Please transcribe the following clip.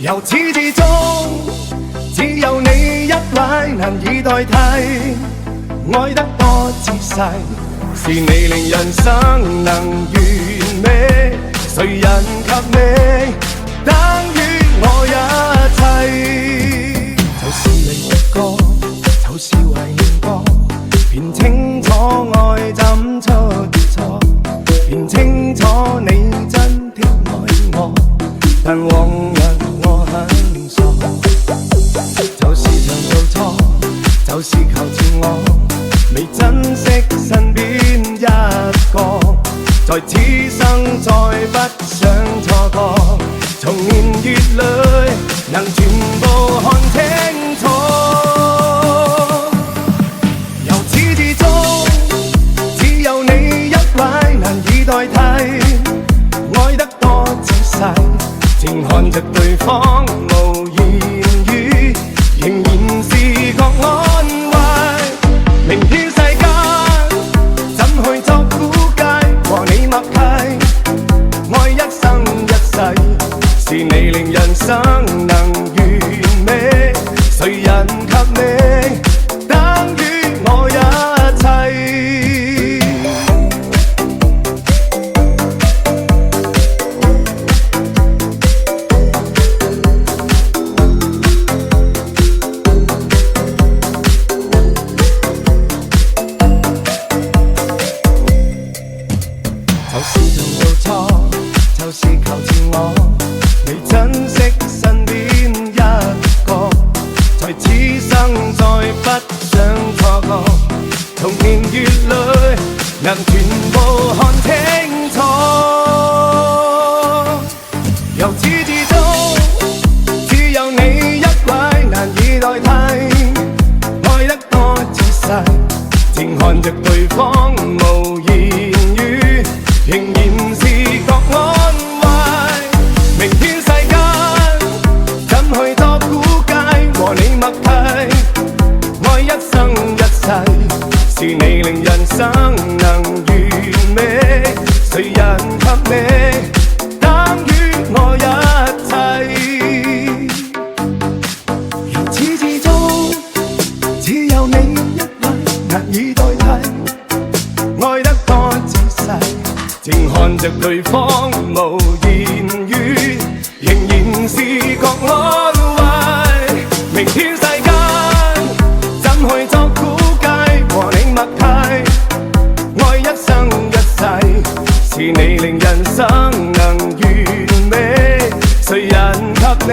由始至終，只有你一位難以代替，愛得多仔細，是你令人生能完美，誰人及你，等於我一切。就是你的歌，就是為你歌，便清楚愛怎出錯，便清楚你真的愛我，但往日我很傻，就是常做錯，就是求自我，未珍惜身邊一個，在此生再不想錯過，從年月裏能全部看清楚，由始至終，只有你一位難以代替，愛得多仔細，靜看着對方無言語，仍然是覺安慰。明天世間怎去作估計，和你默契，愛一生一世，是你令人生能完美，誰人及你，等於我一切。就是常做錯，就是求自我，未珍惜身邊一個，在此生再不想錯過，從年月裏能全部看清楚，由始至終，只有你一位難以代替，愛得多仔細，靜看着對方無言語，仍然是覺安慰。明天世間怎去作估計，和你默契，愛一生一世，是你令人生能完美，誰人及你，等於我一切。由始至終，只有你一位難以代替，愛得多仔細，靜看着對方無言語，仍然是覺安慰。明天世間怎去作估計，和你默契，愛一生一世，是你令人生能完美，誰人及你，